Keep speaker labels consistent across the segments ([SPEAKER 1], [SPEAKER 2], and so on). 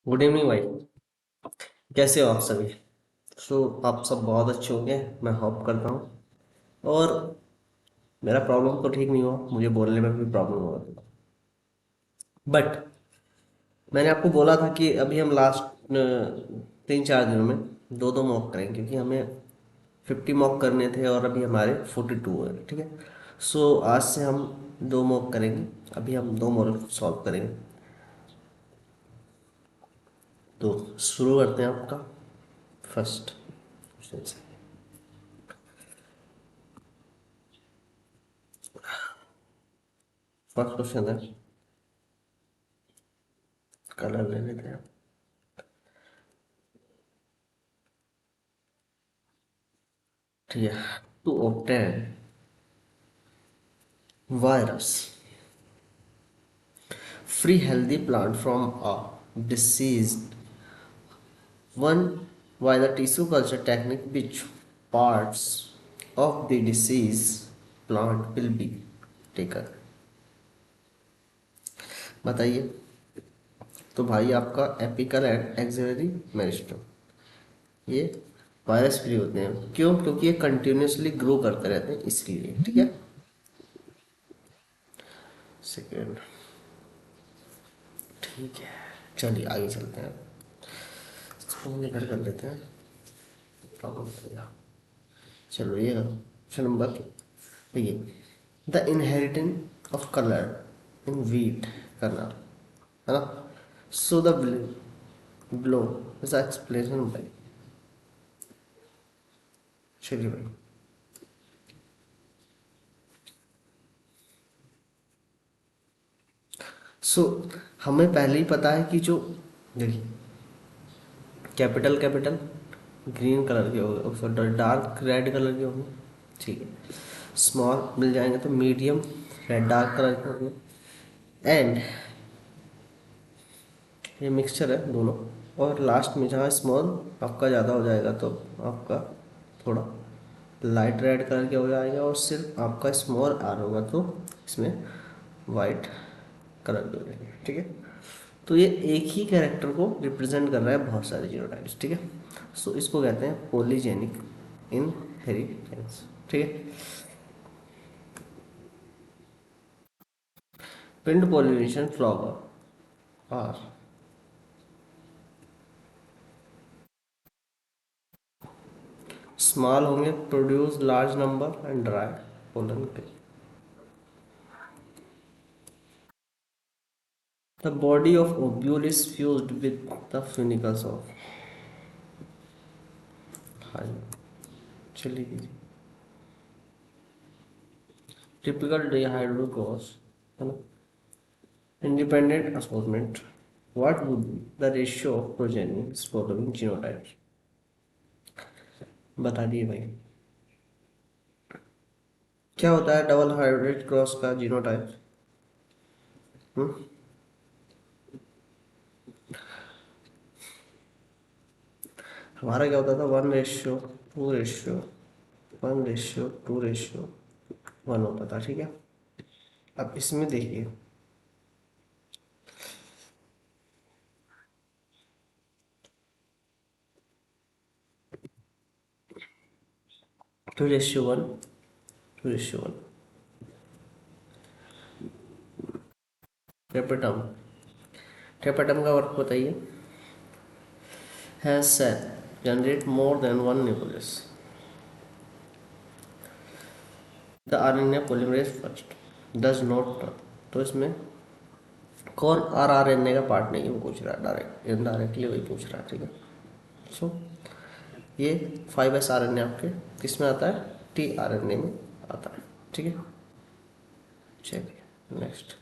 [SPEAKER 1] Good evening भाई। कैसे हो आप सभी? आप सब बहुत अच्छे होंगे, मैं होप करता हूँ। और मेरा प्रॉब्लम तो ठीक नहीं हुआ, मुझे बोलने में भी प्रॉब्लम हुआ था। बट मैंने आपको बोला था कि अभी हम लास्ट 3-4 दिनों में दो दो मॉक करेंगे, क्योंकि हमें 50 मॉक करने थे और अभी हमारे 42 हैं। ठीक है। आज से हम दो मॉक करेंगे। अभी हम दो मॉडल सॉल्व करेंगे। तो शुरू करते हैं आपका फर्स्ट क्वेश्चन से। फर्स्ट क्वेश्चन है, कलर ले लेते हैं। ठीक है। To obtain virus free healthy plant from a diseased one by the tissue culture technique, which parts of the disease plant will be taken? बताइए। तो भाई आपका एपिकल एंड एक्सिलरी मेरिस्टम, ये वायरस फ्री होते हैं। क्यों? क्योंकि ये कंटिन्यूसली ग्रो करते रहते हैं, इसलिए। ठीक है। सेकेंड। ठीक है, चलिए आगे चलते हैं। इसको निकल कर लेते हैं, प्रॉब्लम करेगा। चलो ये क्वेश्चन नंबर, देखिए। The inheritance of colour in wheat करना है ना। So the blow is explanation by. चलिए भाई। सो हमें पहले ही पता है कि जो, देखिए, कैपिटल कैपिटल ग्रीन कलर के होंगे, सॉरी डार्क रेड कलर के होंगे। ठीक है। स्मॉल मिल जाएंगे तो मीडियम रेड डार्क कलर के होंगे। एंड ये मिक्सचर है दोनों। और लास्ट में जहाँ स्मॉल आपका ज़्यादा हो जाएगा तो आपका थोड़ा लाइट रेड कलर के हो जाएगा, और सिर्फ आपका स्मॉल आर होगा तो इसमें वाइट कलर के हो जाएंगे। ठीक है। तो ये एक ही कैरेक्टर को रिप्रेजेंट कर रहा है बहुत सारे जीनोटाइप्स। ठीक है। इसको कहते हैं पॉलीजेनिक इनहेरिटेंस। ठीक है। पिंड पॉलिनेशन फ्लावर आर स्मॉल होंगे, produce large number and dry pollen. The body of ovule is fused with the funicles of, हाँ जी, चलिए। टिपिकल dihydrogos है ना, independent assortment. What would be the ratio of progeny following genotypes? बता दिए भाई। क्या होता है डबल हाइब्रिड क्रॉस का जीनोटाइप? हमारा क्या होता था? 1:2:1:2:1 होता था। ठीक है। अब इसमें देखिए, 2:1:2:1। टेपेटम, टेपेटम का वर्क बताइए। has said generate more than one nucleus. The RNA polymerase first does not turn। तो इसमें कौन RNA का पार्ट नहीं है, वो पूछ रहा है डायरेक्ट, इनडायरेक्टली वही पूछ रहा है। ठीक है। सो ये 5S RNA आपके किस में आता है? tRNA में आता है। ठीक है। चलिए नेक्स्ट।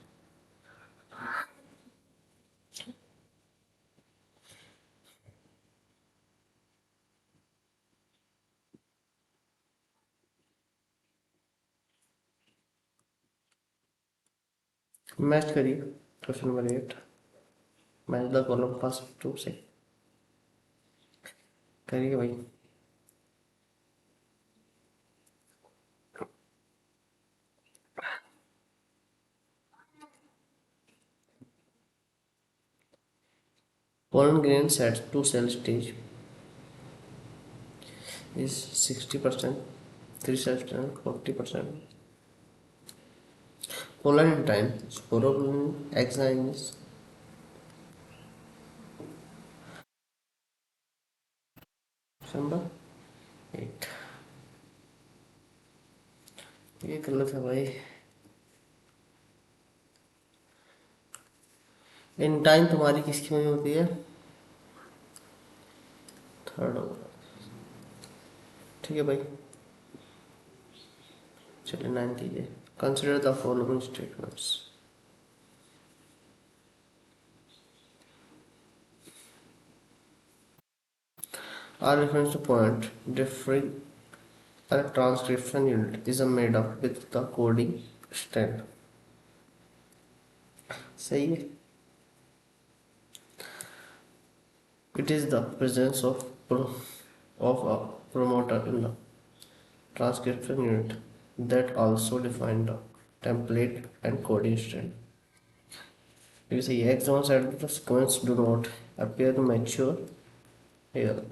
[SPEAKER 1] मैच करिए question number 8। Match the column first to से करिए भाई। Pollen grains at two cell stage is 60%, 3% 40%. Pollen time, sporopollen enzyme is number 8. ये गलत है भाई। इन टाइम तुम्हारी किसकी में होती है? थर्ड होगा। ठीक है भाई, चलिए 9 कीजिए। Consider the following statements. Are reference to point differing a transcription unit is made up with the coding strand. सही है। It is the presence of a promoter in the transcription unit that also define the template and coding strand. You see, exons at the sequence do not appear mature here.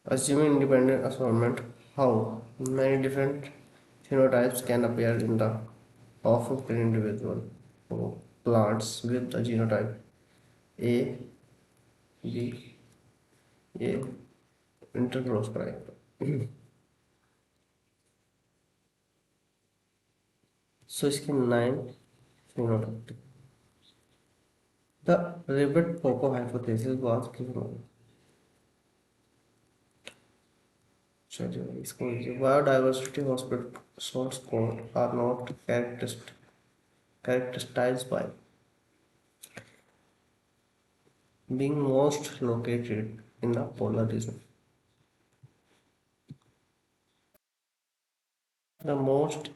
[SPEAKER 1] Assuming independent assortment, how many different phenotypes can appear in the of an individual plants with the genotype A, B, A intercrossed. So इसके 9 phenotype. The Ribet-Poco hypothesis was given. चलिए इसको biodiversity hotspots are not characterized by being most located in the polar region. The most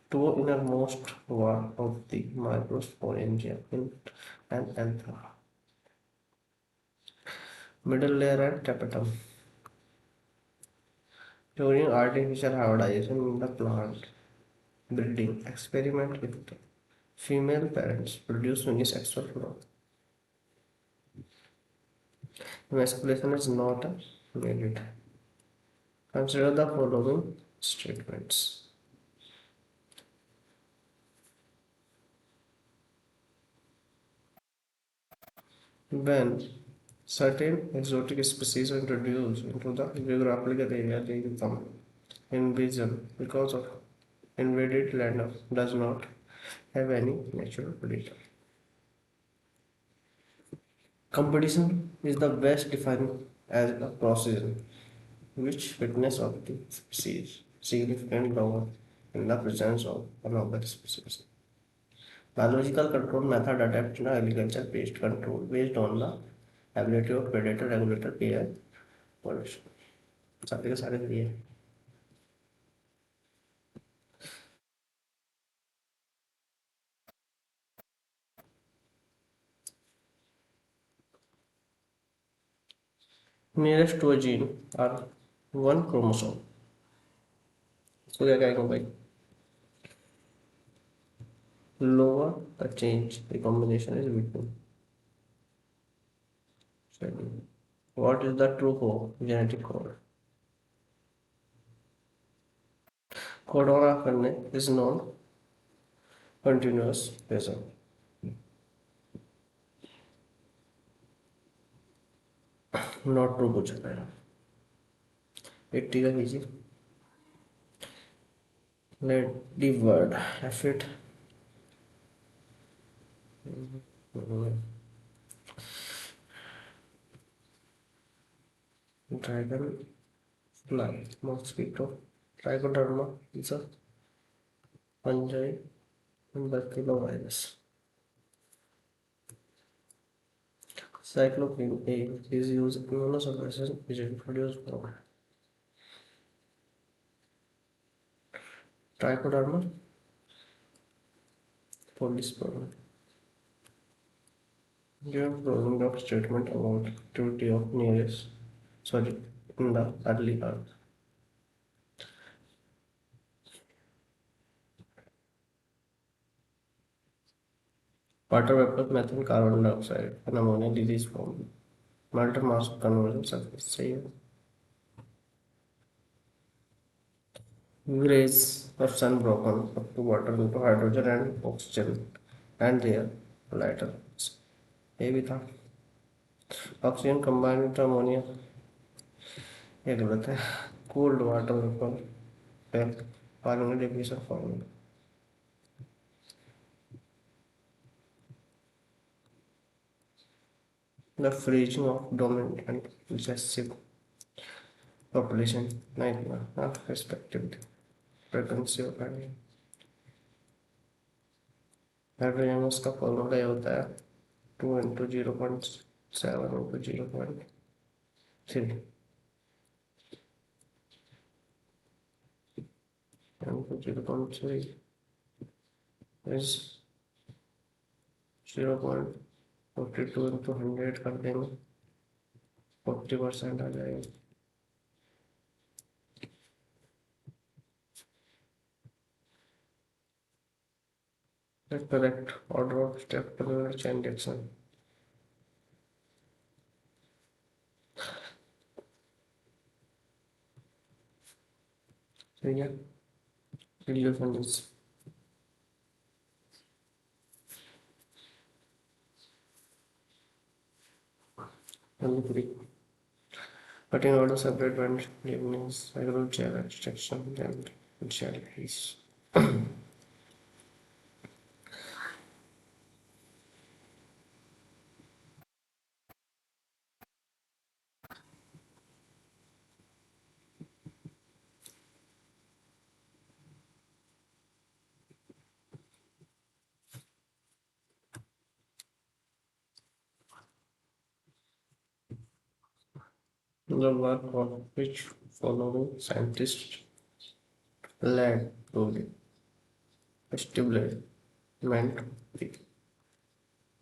[SPEAKER 1] two innermost one of the microsporangia and anther. Middle layer and tapetum. During artificial hybridization in the plant breeding experiment with the female parents produce unisexual flower. Emasculation is not needed. Consider the following statements. When certain exotic species are introduced into the geographical area, they become invasive because of invaded land does not have any natural predator. Competition is the best defined as a process which fitness of the species significantly lower in the presence of another species. Biological control method adapt to agriculture based control based on the ability of predator regulator pair population. सारे के सारे दिए। Nearest to a gene are one chromosome. So क्या कहेंगे भाई? Lower the change, the combination is between. What is the true genetic code? Codon of RNA is non-continuous phasor. Not true पूछा गया। 80 का कीजिए। Let the word fit. Dragon fly, mosquito, trichoderma is a fungi and bacillovirus. Cycloquine A is used immunosuppression agent produced from trichoderma polysporum. Give closing of statement about activity of in the early earth. Water vapour methane carbon dioxide and ammonia release from melted mass conversion surface सही है। Rays of sun broken up to water into hydrogen and oxygen and their lighter ये भी था। Oxygen combine with ammonia ये गलत है। Cold water vapour पानी में diffusion form the freezing of dominant and recessive population nightmare respectively frequency of hydrogen उसका formula ये होता है 2 × 0.7 × 0.3 × 0.3 is 0.42 × 100 कर देंगे 40% आ जाएगा। The correct order of step to chain reaction सही है। Illusion is 23 but in order to separate band evenings I will share extraction and share peace the work of which following scientists led to the establishment the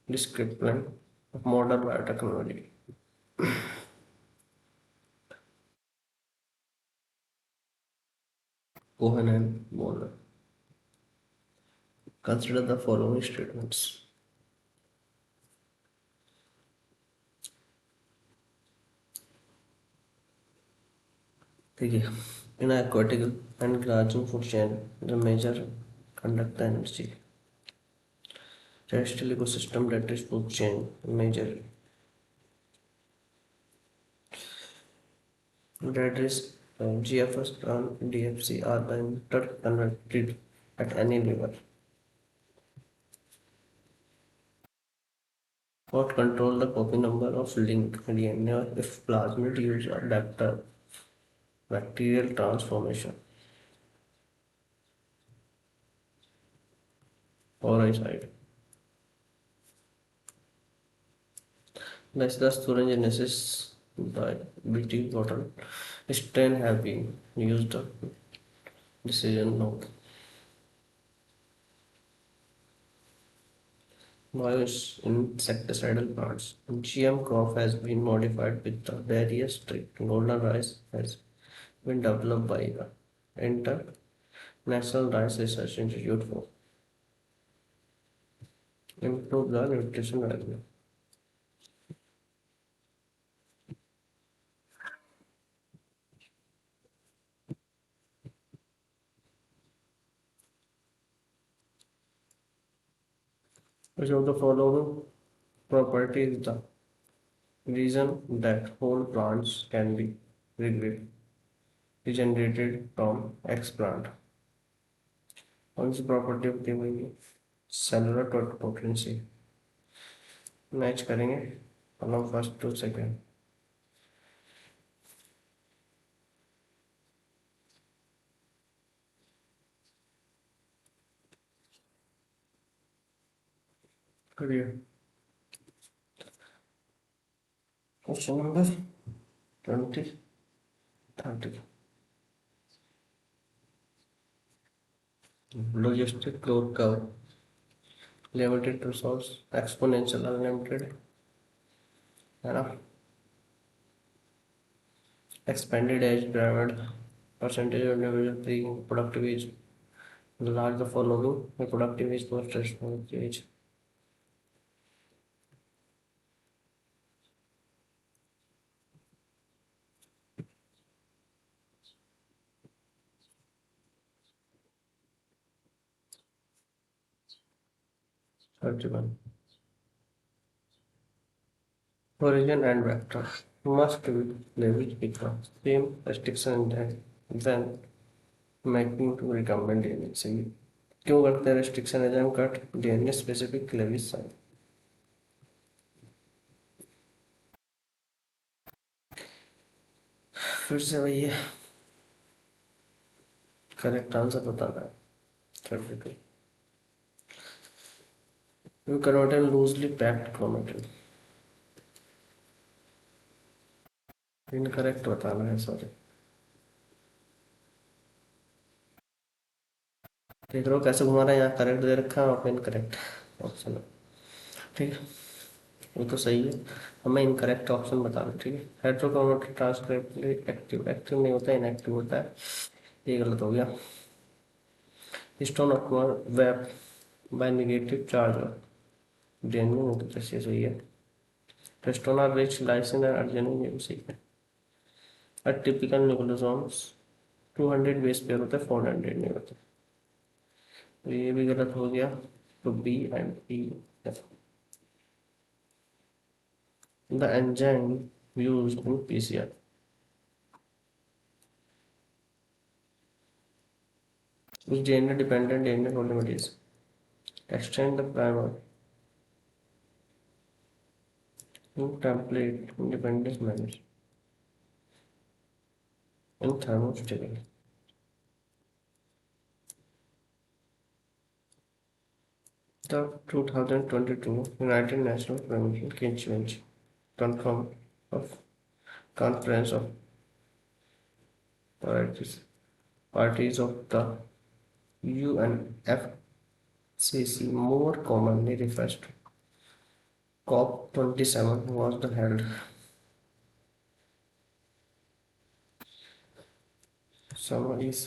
[SPEAKER 1] discipline of modern biotechnology. Cohen and Moller. Consider the following statements. देखिए, in aquatic and grazing food chain, the major conduct the energy. Terrestrial ecosystem that is food chain major that is GFS and DFC are the interconnected at any level. What control the copy number of linked DNA if plasmid use a bacterial transformation or aside. Thus, the Thuringiensis by BT bottle strain have been used decision note. Bioinsecticidal plants. GM crop has been modified with the various traits. Golden rice has been developed by the International Rice Research Institute for improve the nutrition value. Which of the following property is the reason that whole plants can be regenerated from explant? कौन सी property होती है भाई? Cellular potency match करेंगे column first to second. करिए question number 20 30 logistic growth curve limited resource exponential unlimited है ना। expanded age pyramid percentage of individual pre productive age large the following reproductive age post age 31. Origin and vector must be labeled with the same restriction then making to recommend DNA चाहिए. क्यों करते हैं restriction enzyme cut DNA specific lewis sign. फिर से वही है, correct answer बताना है. 32. Eukaryotic loosely packed chromatin. Incorrect बताना है, सॉरी. देख रहे हो कैसे घुमा रहा है, यहाँ करेक्ट दे रखा है और इनकरेक्ट ऑप्शन है. ठीक है, वो तो सही है, हमें इनकरेक्ट ऑप्शन बताना. ठीक है, हेट्रोक्रोमेटिक ट्रांसक्रिप्टली एक्टिव, एक्टिव नहीं होता है, इनएक्टिव होता है. ये गलत हो गया. Stone acquire web by negative charge DNA में, तो कैसे सही है. Stone are rich lysine and arginine, ये भी सही है. टिपिकल न्यूक्लियोसोम्स 200 बेस पेयर होता है, 400 नहीं होता. तो ये भी गलत हो गया. तो B and E. The enzyme used in PCR is DNA dependent DNA polymerase. Extend the primer in template independent manner in thermostable. The 2022 United Nations Prevention Convention confirmed of Conference of Parties of the UNFCCC, more commonly referred to COP27, was the held. Summaries.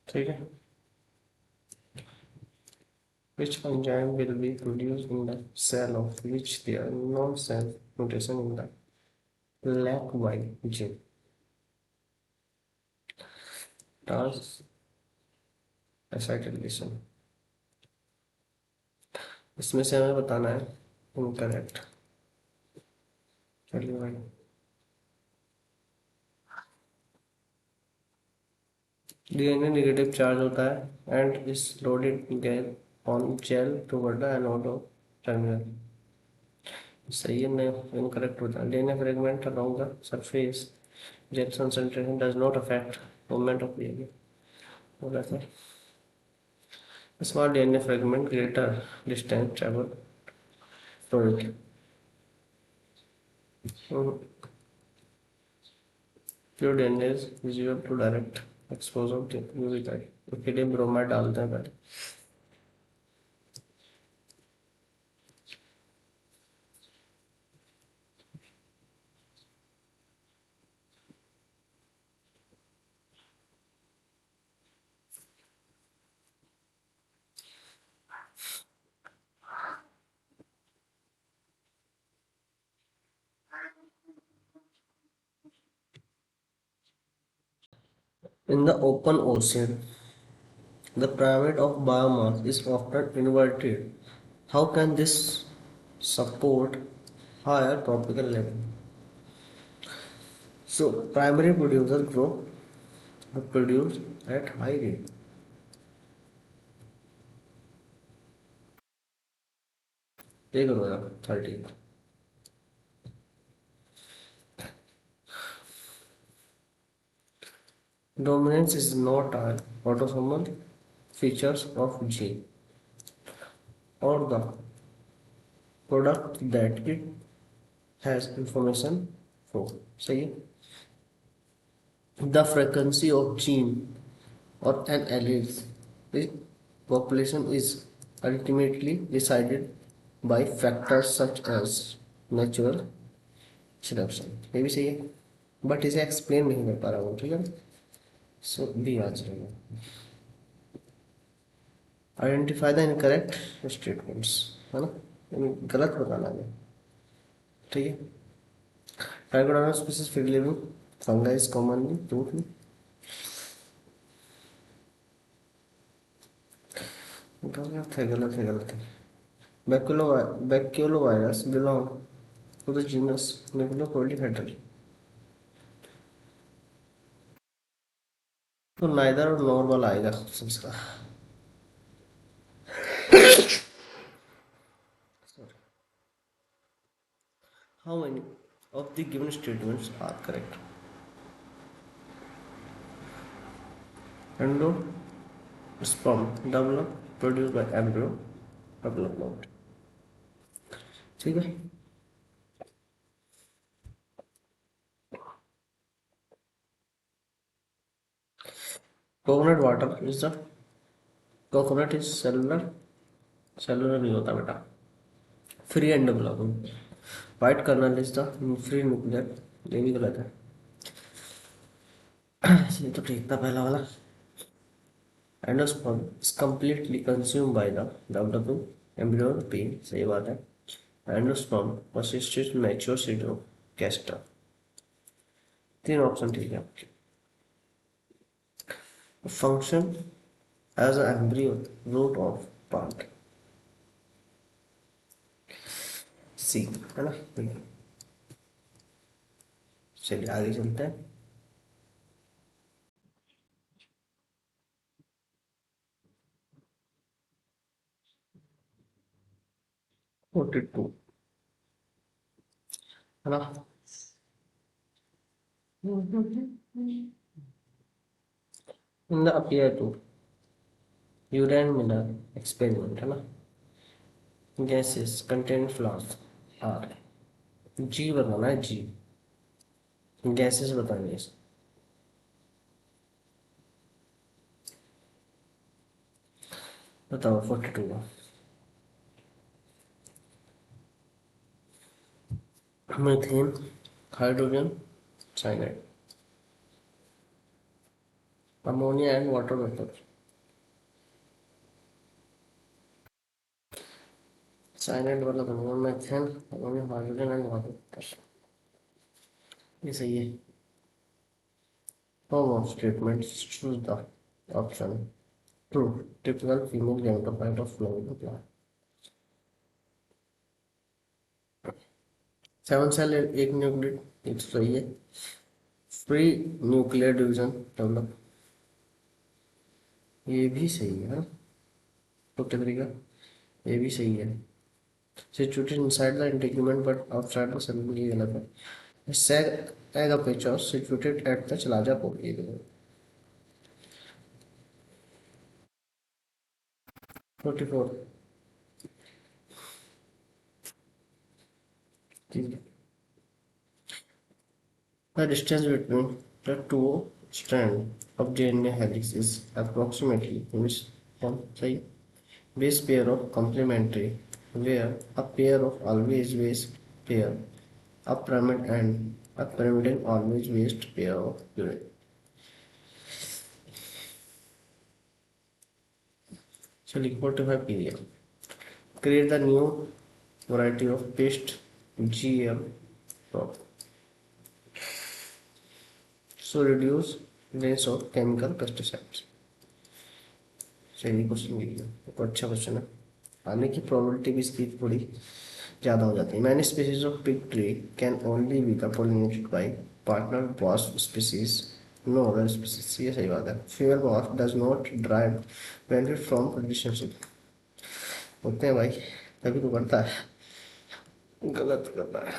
[SPEAKER 1] ठीक है. Which enzyme will be produced in the cell of which there are no self mutation in the LAC-Y gene? Trans acetylation. इसमें से हमें बताना है incorrect. चलिए भाई. DNA negative charge होता है and is loaded gap on gel toward the anode terminal. सही है, नहीं इनकरेक्ट होता है. DNA fragment along the surface gel concentration does not affect movement of DNA. बोला था. Small DNA fragment greater distance travel through it. Pure DNA is visible to direct exposure to UV light. इसके लिए bromide डालते हैं पहले. In the open ocean, the pyramid of biomass is often inverted. How can this support higher tropical level? So primary producers grow produce at high rate. ये करो यार 30. Dominance is not an autosomal features of gene or the product that it has information for. सही है. The frequency of gene or an alleles population is ultimately decided by factors such as natural selection. ये भी सही है, but इसे explain नहीं कर पा रहा हूँ. ठीक है, सो बी आ जाएगा. आइडेंटिफाई द इनकरेक्ट स्टेटमेंट्स, है ना, गलत बताना है. ठीक है. Trichoderma species free living fungi is commonly root में. गलत है, गलत है। Baculo baculovirus belong to the genus निम्नोकोर्डिफेटर। तो नाइदर और नॉर्मल आएगा क्वेश्चन का। How many of the given statements are correct? Endosperm develop produce by embryo development. ठीक है। Coconut water is the coconut is cellular, cellular नहीं होता बेटा, free end development. White kernel is the free nuclear, ये भी गलत है। ये तो ठीक था पहला वाला। Endosperm is completely consumed by the developing embryo being, सही बात है। Endosperm consists mature cytoplasm. तीन ऑप्शन ठीक है आपके। Function as a embryo root of plant, C है ना। चलिए आगे चलते हैं। 42 है ना। In the appear to Urey Miller experiment है ना, गैसेस कंटेन फ्लावर्स आर, जी बताना है जी, गैसेस बतानी है। बताओ 42 का। Methane, hydrogen, cyanide, ammonia and water vapour. Cyanide वाला बनूंगा, methane, ammonia, hydrogen and water vapour. ये सही है। Form of statement choose the option true, typical female gametophyte of flowering plant. Seven cell एक न्यूक्लियड, ये तो सही है। फ्री न्यूक्लियर डिवीजन डेवलप, ये भी सही है। छोटे तरीका, ये भी सही है। Situated inside the integument but outside the cell, ये गलत है। सेग egg aperture situated at the chalaza pole, ये गलत है। 44 ठीक है। The distance between the two strands of DNA helix is approximately which one, सही। Base pair of complementary, where a pair of always based pair, a pyramid and always based pair of unit। चलिए 45 period. Create the new variety of paste GM crop, so reduce use of chemical pesticides। सही question लीजिए, तो अच्छा question है। आने की probability भी इसकी थोड़ी ज़्यादा हो जाती है। Many species of fig tree can only be pollinated by partner wasp species, no other species, ये सही बात है। Female wasp does not derive benefit from relationship, होते हैं भाई, तभी तो करता है, गलत करता है।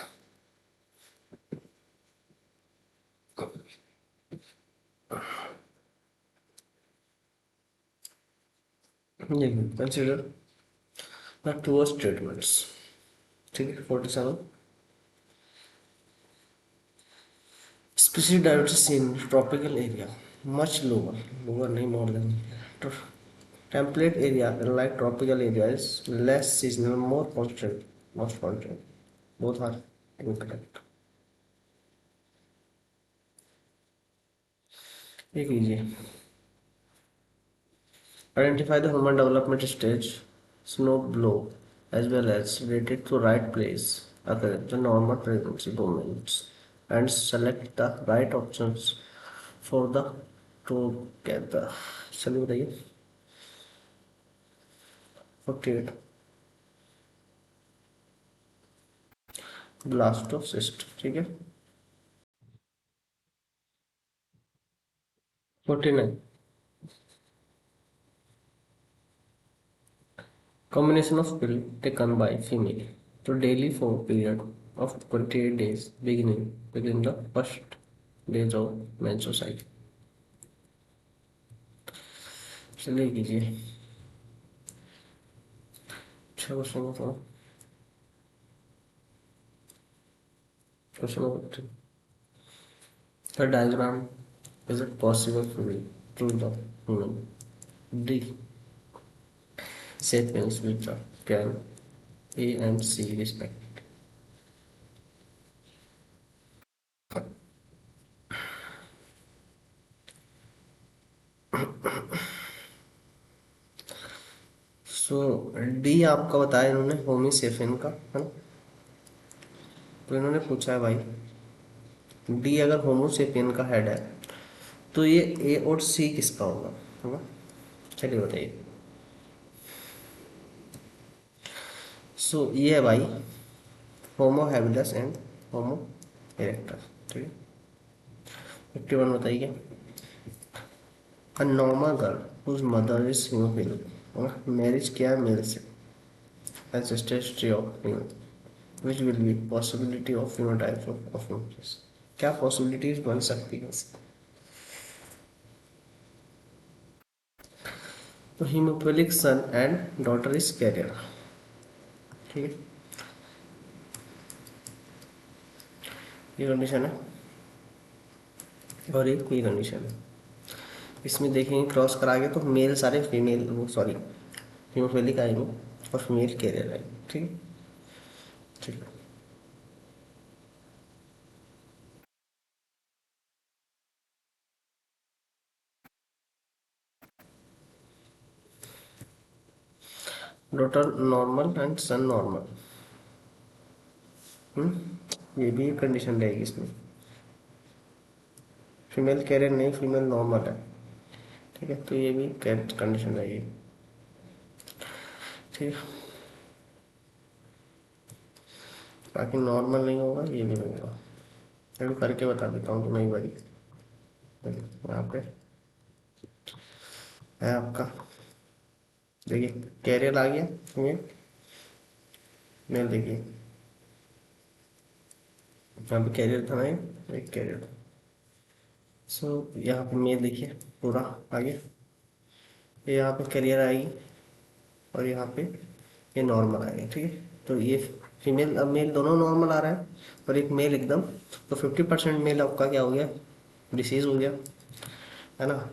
[SPEAKER 1] ये कंसिडर द टू स्टेटमेंट्स, ठीक है। 47 species diversity in tropical area much lower, lower नहीं more than, temperate area like tropical area is less seasonal, more constant, most constant, both are incorrect। एक लीजिए। Identify the human development stage, snow blow, as well as related to right place, okay, the normal pregnancy moments, and select the right options for the together। चलिए बताइए। 48 blastocyst, ठीक है। 49 combination of pill taken by female to daily for period of 28 days beginning the first days of menstrual cycle। चलिए कीजिए। अच्छा question बताओ। Question number 3, the diagram is it possible to be through the human D sapiens which are can A and C respect। So D आपका बताया इन्होंने होमी सेफिन का, है ना। तो इन्होंने पूछा है भाई, डी अगर होमोसेपियन का हेड है तो ये ए और सी किसका होगा, है ना। चलिए बताइए। सो ये है भाई Homo habilis and Homo erectus, ठीक है। 51 बताइए। A normal girl whose mother is haemophilia, marriage किया है मेल से, ancestral history of female, which will be possibility of phenotypes of infants। क्या पॉसिबिलिटीज बन सकती है इसकी? तो haemophilic son and daughter is carrier, ठीक है। ये कंडीशन है और एक ये कंडीशन है। इसमें देखेंगे क्रॉस कराएंगे तो मेल सारे फीमेल, वो सॉरी हीमोफिलिक आएंगे और फीमेल कैरियर आएंगे, ठीक है। ठीक है। Daughter normal and son normal. ये भी एक कंडीशन रहेगी इसमें। फीमेल कैरियर नहीं, फीमेल नॉर्मल है, ठीक है। तो ये भी कंडीशन रहेगी, ठीक है। बाकी नॉर्मल नहीं होगा, ये भी नहीं होगा। अभी करके बता देता हूँ तो नहीं भाई। यहाँ पे है आपका, देखिए कैरियर आ गया, फीमेल मेल, देखिए यहाँ पे कैरियर था ना, एक कैरियर था। सो यहाँ पे मेल देखिए पूरा आ गया, ये यहाँ पे कैरियर आएगी और यहाँ पे ये नॉर्मल आएगा, ठीक है। तो ये फीमेल अब मेल दोनों नॉर्मल आ रहा है और एक मेल एकदम, तो 50% मेल आपका क्या हो गया, डिसीज हो गया, है ना।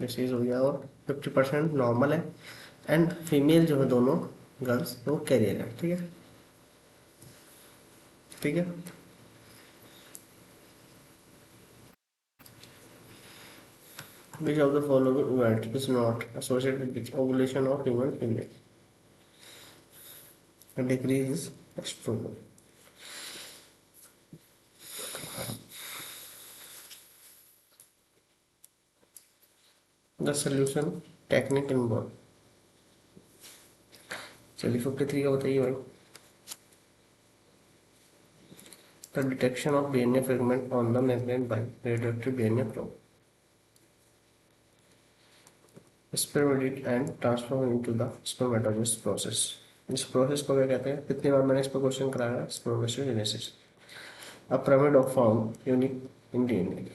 [SPEAKER 1] डिसीज हो गया और 50% नॉर्मल है एंड फीमेल जो है दोनों गर्ल्स वो कैरियर है, ठीक है। ठीक है। Which of the following event is not associated with ovulation of human female? A decrease is estrogen। The solution technique involved। चलिए 53 का बताइए भाई। The detection of DNA fragment on the membrane by radioactive DNA probe। Spermidate and transform into the spermatogenesis process। इस process को क्या कहते हैं, कितनी बार मैंने इस पर क्वेश्चन कराया, spermatogenesis. A pyramid of form unique in DNA।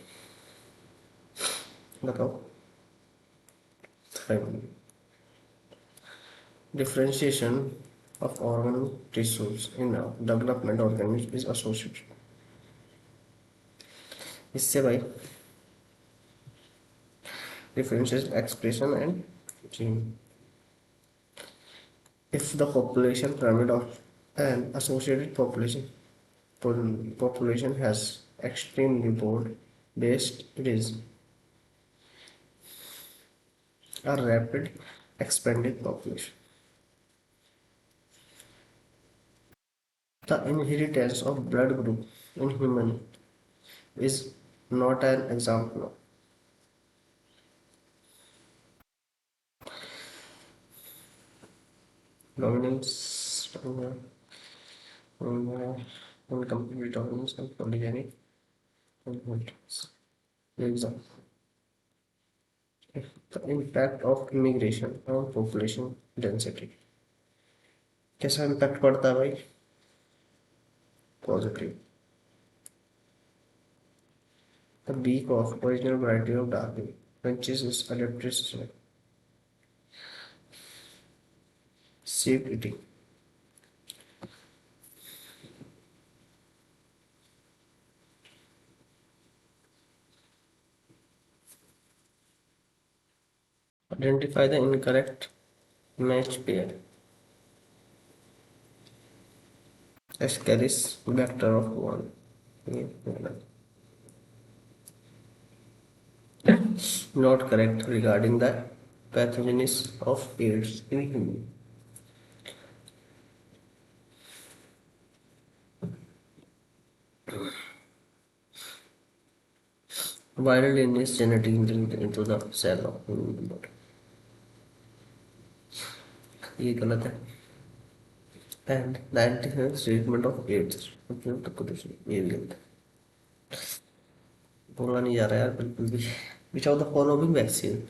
[SPEAKER 1] बताओ। Differentiation of organ tissues in a development organism is associated। इससे भाई differentiation expression and gene। If the population pyramid of an associated population has extremely broad based, it is a rapid expanding population। The inheritance of blood group in human is not an example Dominance, incomplete dominance and polygeny. Example. The impact of immigration on population density. कैसा impact पड़ता है भाई? Positive. The beak of original variety of darwin finches is adapted seed eating. Identify the incorrect match pair. Ascaris vector of one. Not correct regarding the pathogenesis of AIDS in human. Viral DNA is genetic into the cell of human body. ये गलत है. And the anti-virus treatment of AIDS. ये भी गलत है. बोला नहीं जा रहा यार बिल्कुल भी. Which of the following vaccine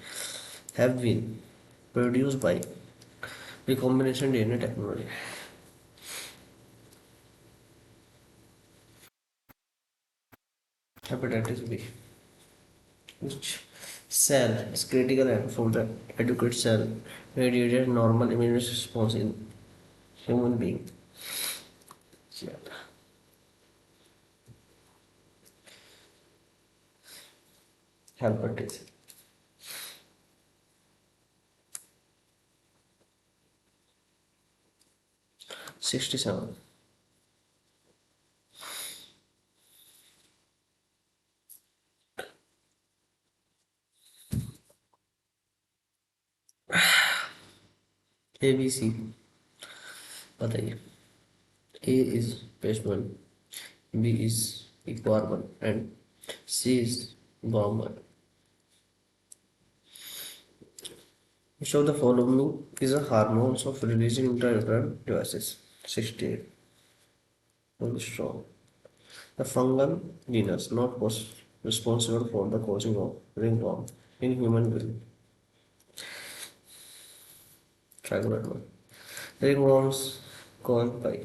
[SPEAKER 1] have been produced by recombination DNA technology? Hepatitis B. Which cell is critical and for the adequate cell mediated normal immune response in human being? Hepatitis. 67. ABC बताइए. A is pastebin, B is equarban and C is Gorman. Which of the following is a hormones of releasing intrauterine devices? 68. Very strong. The fungal genus not responsible for the causing of ringworm in human being. Trigonoid. Ringworms caused by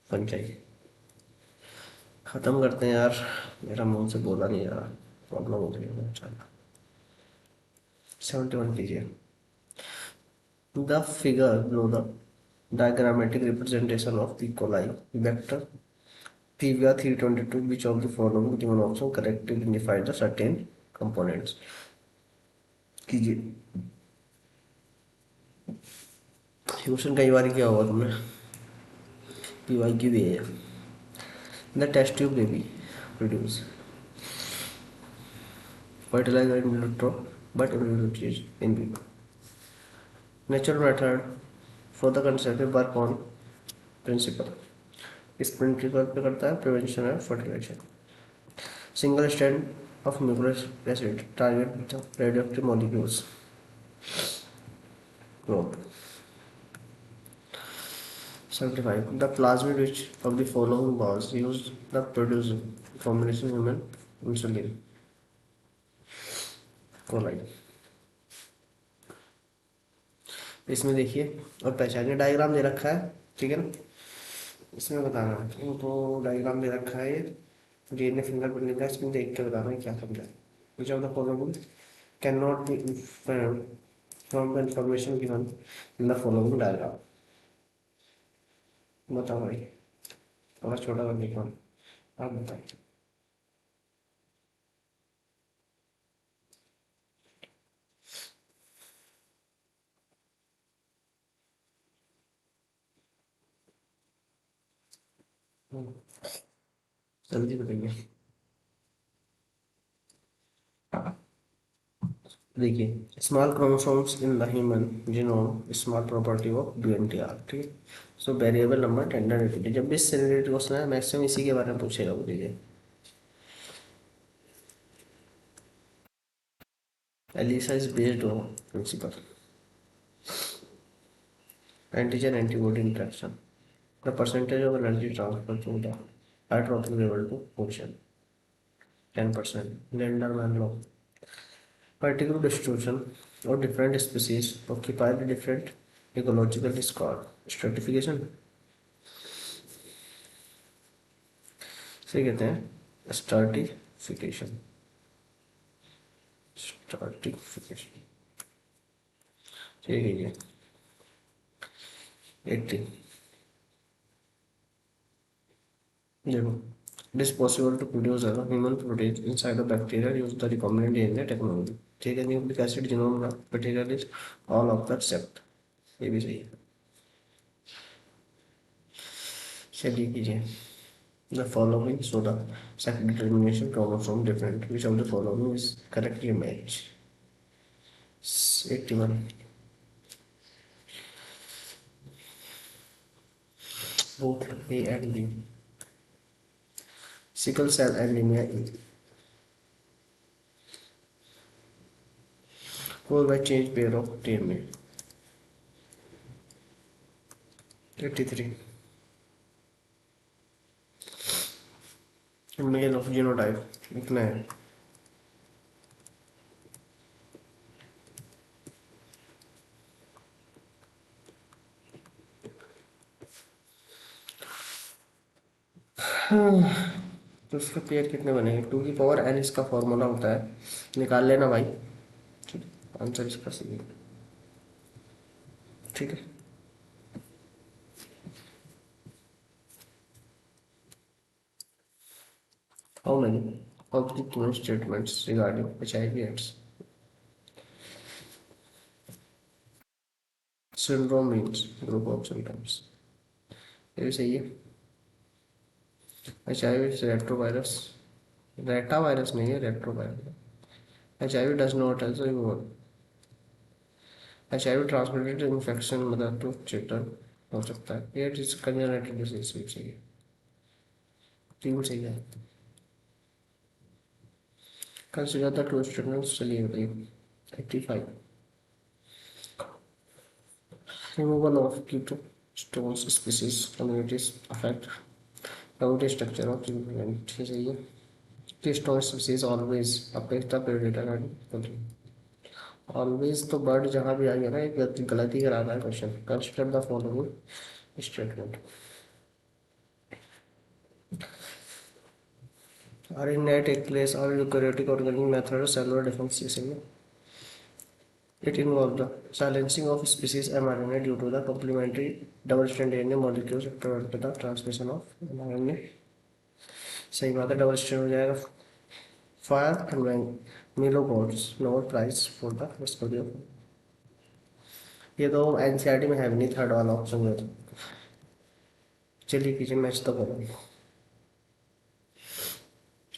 [SPEAKER 1] fungi. खत्म करते हैं यार. मेरा मुंह से बोला नहीं यार. प्रॉब्लम हो गई है. चलो 71 कीजिए. The figure below the diagrammatic representation of the coli vector PVR 322, which of the following given option correctly identify the certain components? कीजिए. क्वेश्चन कई बार किया होगा तुमने. पीवाई की भी है. The test tube baby produce fertilizer in vitro but immunity in vivo. Natural method for the conservative work on principle. इस principle पे करता है prevention and fertilisation. Single strand of nucleic acid target the radioactive molecules. Probe. 75. The plasmid which of the following was used the produce combination human insulin. Coli. इसमें देखिए और पहचानिए. Diagram दे रखा है. ठीक है ना. इसमें बताना है तो डायग्राम दे रखा है. ये डीएनए फिंगरप्रिंटिंग का. इसमें देख के बताना है क्या समझा है. which of the following cannot be inferred from the information given in the following diagram? बताओ भाई. थोड़ा छोटा कर लिखो. आप बताइए. जल्दी बताइए. देखिए small chromosomes in the human genome small property of BNTR. ठीक है. So variable number tender. जब भी इससे रिलेटेड क्वेश्चन है मैक्सिमम इसी के बारे में पूछेगा. बोलिए. Elisa is based on principle. antigen antibody interaction. The percentage of energy transfer through the hydroxyl level to ocean 10%. Linderman law. Particular distribution of different species occupy the different ecological score. Stratification से कहते हैं stratification. Stratification ठीक है ये 80 देखो it is possible to produce a human protein inside a bacteria use the recombinant DNA technology। ठीक है nucleic acid genome material is all of the sept ये भी सही है। चलिए कीजिए the following so the sex determination chromosome different which of the following is correctly matched 81 both A and B sickle cell anemia caused by change pair of DNA 83 male of genotype लिखना है तो इसका pair कितने बनेंगे 2 की power n इसका formula होता है निकाल लेना भाई। ठीक है आंसर इसका सही है। ठीक है how many of the given statements regarding HIV AIDS syndrome means group of symptoms ये भी सही है। HIV रेट्रोवायरस रेटा वायरस नहीं है retrovirus. HIV does not also evolve HIV transmitted infection mother to children हो सकता है। एड्स इज कंजेनिटल डिजीज भी सही है। तीन सही है। कंसिडर द टू स्टूडेंट्स चलिए बताइए 85 removal of ketones species communities affect community structure of development ठीक है ये keystone species always अपेक्षा predator and ऑलवेज तो बर्ड जहाँ भी आएगा ना एक गलती कराता है question consider the following statement are in net take place or eukaryotic organic method cellular differentiation में it involved the silencing of species mRNA due to the complementary double-strand DNA molecules that prevent the transmission of mRNA सही बात है double strand हो जाएगा Fire and Mello got Nobel prize for the discovery of ये तो NCERT में है भी नहीं थर्ड वाला ऑप्शन में तो चलिए कीजिए मैच तो करो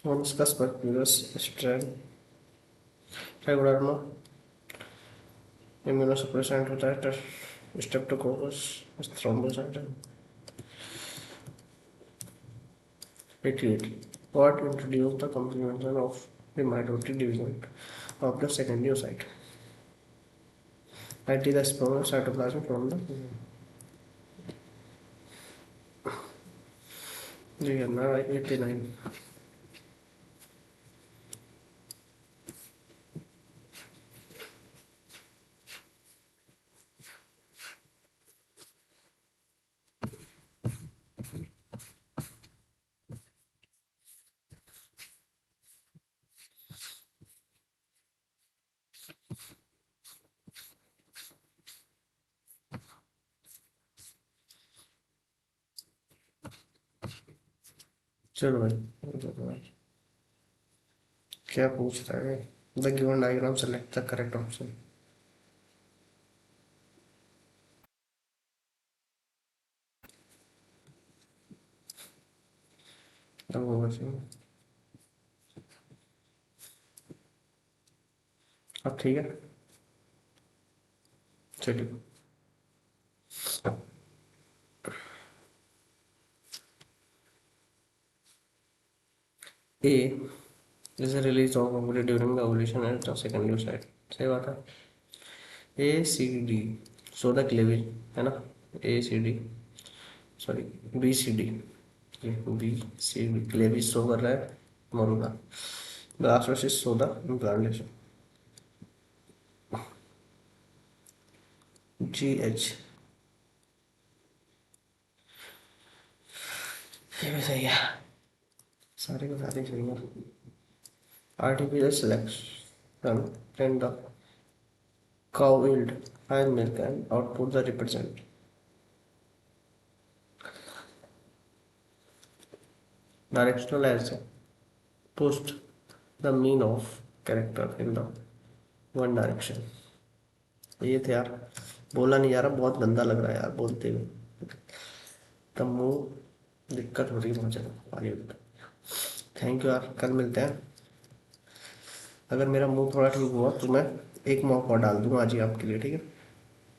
[SPEAKER 1] मोलस्कस परक्यूरस स्ट्रैंड ट्राइकोडर्मा इम्यूनोसप्रेसेंट होता है Streptococcus थ्रोम्बोसाइटम 88 what introduced the complementation of the mitotic division of the secondary oocyte it is the sperm cytoplasm from the जी करना 89 चलो भाई क्या पूछ रहा है the given diagram select the correct option अब ठीक है चलिए A is a release of ovary during the ovulation at the secondary site सही बात है A C D so the cleavage है ना A C D, sorry, B C D, ये B C D cleavage show कर रहा है, मरूंगा। लास्ट वर्सेस सोडा ब्रांडेशन, जी एच, ये भी सही है, सारे के सारे सही है। Artificial selection and the cow yield and milk and output the represent. Directional as post the mean of character in the one direction. ये थे यार, बोला नहीं जा रहा, बहुत गंदा लग रहा है यार बोलते हुए, तब मुँह दिक्कत हो रही है बहुत ज़्यादा आगे। थैंक यू यार, कल मिलते हैं। अगर मेरा मुंह थोड़ा ठीक हुआ तो मैं एक मौका और डाल दूंगा आज ही आपके लिए, ठीक है।